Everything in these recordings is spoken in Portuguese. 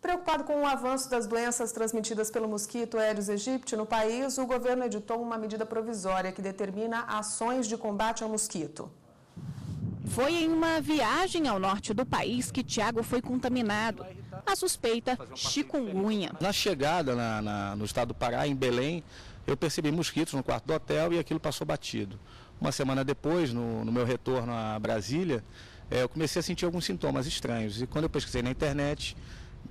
Preocupado com o avanço das doenças transmitidas pelo mosquito Aedes aegypti no país, o governo editou uma medida provisória que determina ações de combate ao mosquito. Foi em uma viagem ao norte do país que Tiago foi contaminado. A suspeita, chikungunya. Na chegada no estado do Pará, em Belém, eu percebi mosquitos no quarto do hotel e aquilo passou batido. Uma semana depois, no meu retorno a Brasília, eu comecei a sentir alguns sintomas estranhos. E quando eu pesquisei na internet,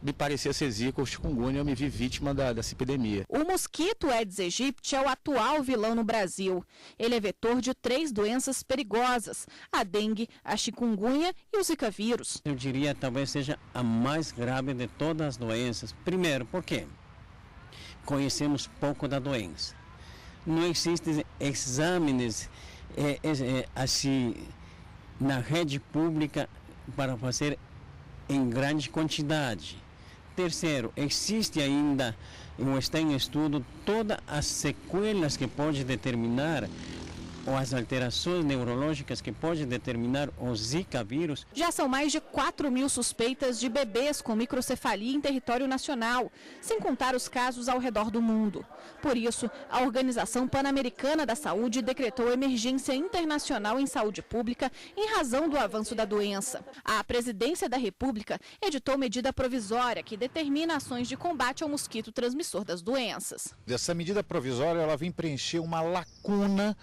me parecia ser zika ou chikungunya, eu me vi vítima dessa epidemia. O mosquito Aedes aegypti é o atual vilão no Brasil. Ele é vetor de 3 doenças perigosas: a dengue, a chikungunya e o zika vírus. Eu diria talvez seja a mais grave de todas as doenças. Primeiro, por quê? Conhecemos pouco da doença. Não existem exames assim na rede pública para fazer em grande quantidade. Terceiro, existe ainda, está em estudo, todas as sequelas que pode determinar ou as alterações neurológicas que pode determinar o Zika vírus. Já são mais de 4.000 suspeitas de bebês com microcefalia em território nacional, sem contar os casos ao redor do mundo. Por isso, a Organização Pan-Americana da Saúde decretou emergência internacional em saúde pública em razão do avanço da doença. A Presidência da República editou medida provisória que determina ações de combate ao mosquito transmissor das doenças. Essa medida provisória ela vem preencher uma lacuna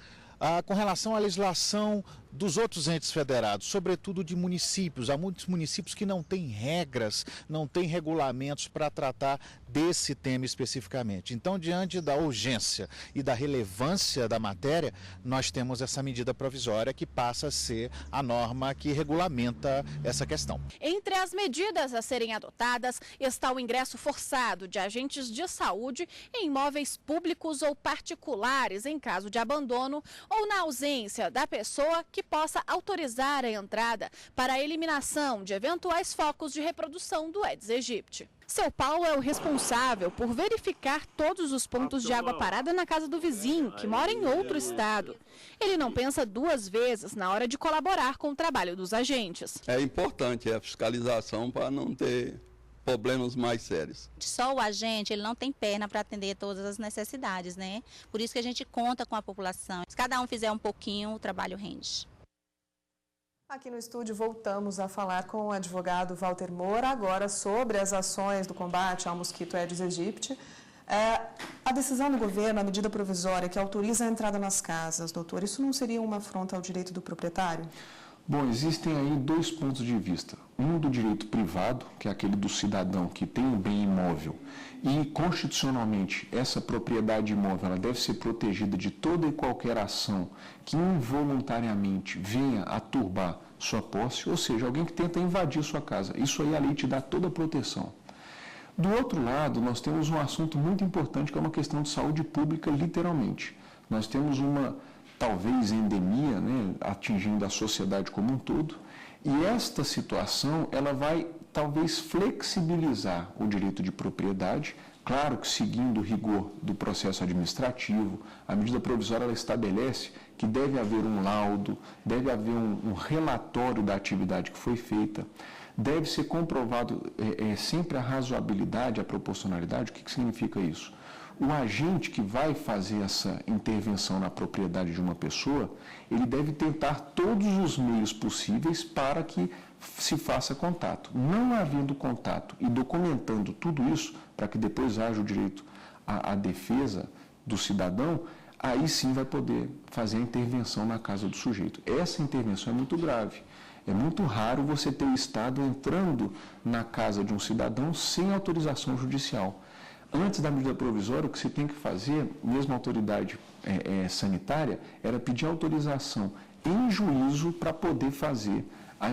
com relação à legislação dos outros entes federados, sobretudo de municípios. Há muitos municípios que não têm regras, não têm regulamentos para tratar desse tema especificamente. Então, diante da urgência e da relevância da matéria, nós temos essa medida provisória que passa a ser a norma que regulamenta essa questão. Entre as medidas a serem adotadas está o ingresso forçado de agentes de saúde em imóveis públicos ou particulares em caso de abandono ou na ausência da pessoa que possa autorizar a entrada para a eliminação de eventuais focos de reprodução do Aedes aegypti. Seu Paulo é o responsável por verificar todos os pontos de água parada na casa do vizinho, que mora em outro estado. Ele não pensa 2 vezes na hora de colaborar com o trabalho dos agentes. É importante a fiscalização para não ter problemas mais sérios. Só o agente, ele não tem perna para atender todas as necessidades, né? Por isso que a gente conta com a população. Se cada um fizer um pouquinho, o trabalho rende. Aqui no estúdio voltamos a falar com o advogado Walter Moura, agora sobre as ações do combate ao mosquito Aedes aegypti. A decisão do governo, a medida provisória que autoriza a entrada nas casas, doutor, isso não seria uma afronta ao direito do proprietário? Bom, existem aí 2 pontos de vista. Um do direito privado, que é aquele do cidadão que tem um bem imóvel, e constitucionalmente essa propriedade imóvel ela deve ser protegida de toda e qualquer ação que involuntariamente venha a turbar sua posse, ou seja, alguém que tenta invadir sua casa. Isso aí a lei te dá toda a proteção. Do outro lado, nós temos um assunto muito importante que é uma questão de saúde pública, literalmente. Nós temos uma talvez endemia, né, atingindo a sociedade como um todo, e esta situação ela vai talvez flexibilizar o direito de propriedade, claro que seguindo o rigor do processo administrativo. A medida provisória ela estabelece que deve haver um laudo, deve haver um relatório da atividade que foi feita, deve ser comprovado sempre a razoabilidade, a proporcionalidade. O que significa isso? O agente que vai fazer essa intervenção na propriedade de uma pessoa, ele deve tentar todos os meios possíveis para que se faça contato. Não havendo contato e documentando tudo isso, para que depois haja o direito à defesa do cidadão, aí sim vai poder fazer a intervenção na casa do sujeito. Essa intervenção é muito grave. É muito raro você ter o Estado entrando na casa de um cidadão sem autorização judicial. Antes da medida provisória, o que você tem que fazer, mesmo a autoridade sanitária, era pedir autorização em juízo para poder fazer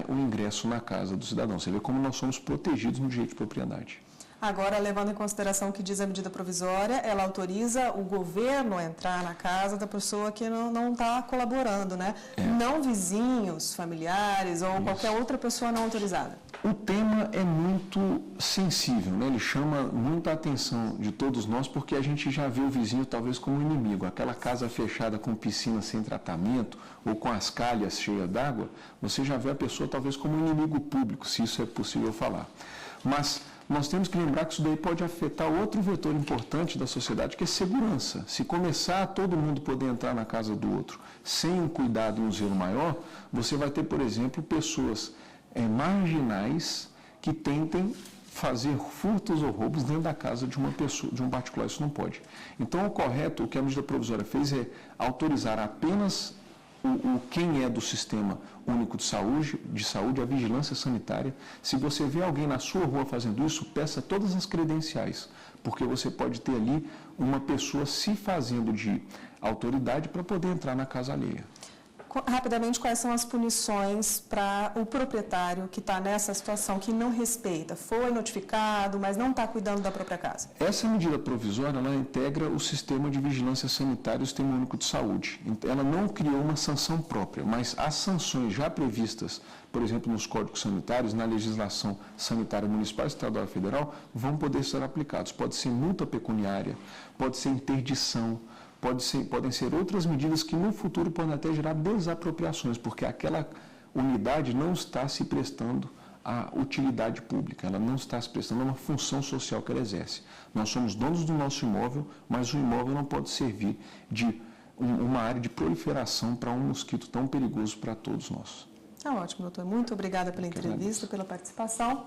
o ingresso na casa do cidadão. Você vê como nós somos protegidos no direito de propriedade. Agora, levando em consideração o que diz a medida provisória, ela autoriza o governo a entrar na casa da pessoa que não está colaborando, né? Não vizinhos, familiares ou qualquer outra pessoa não autorizada. O tema é muito sensível, né? Ele chama muita atenção de todos nós, porque a gente já vê o vizinho talvez como inimigo. Aquela casa fechada com piscina sem tratamento ou com as calhas cheias d'água, você já vê a pessoa talvez como inimigo público, se isso é possível falar. Mas nós temos que lembrar que isso daí pode afetar outro vetor importante da sociedade, que é segurança. Se começar a todo mundo poder entrar na casa do outro sem um cuidado e um zelo maior, você vai ter, por exemplo, pessoas marginais que tentem fazer furtos ou roubos dentro da casa de uma pessoa, de um particular. Isso não pode. Então, o correto, o que a medida provisória fez é autorizar apenas quem é do Sistema Único de Saúde, a vigilância sanitária. Se você vê alguém na sua rua fazendo isso, peça todas as credenciais, porque você pode ter ali uma pessoa se fazendo de autoridade para poder entrar na casa alheia. Rapidamente, quais são as punições para o proprietário que está nessa situação, que não respeita? Foi notificado, mas não está cuidando da própria casa. Essa medida provisória, ela integra o sistema de vigilância sanitária e o Sistema Único de Saúde. Ela não criou uma sanção própria, mas as sanções já previstas, por exemplo, nos códigos sanitários, na legislação sanitária municipal, estadual e federal, vão poder ser aplicados. Pode ser multa pecuniária, pode ser interdição, podem ser outras medidas que no futuro podem até gerar desapropriações, porque aquela unidade não está se prestando à utilidade pública, ela não está se prestando a uma função social que ela exerce. Nós somos donos do nosso imóvel, mas o imóvel não pode servir de uma área de proliferação para um mosquito tão perigoso para todos nós. Tá ótimo, doutor. Muito obrigada pela entrevista, pela participação.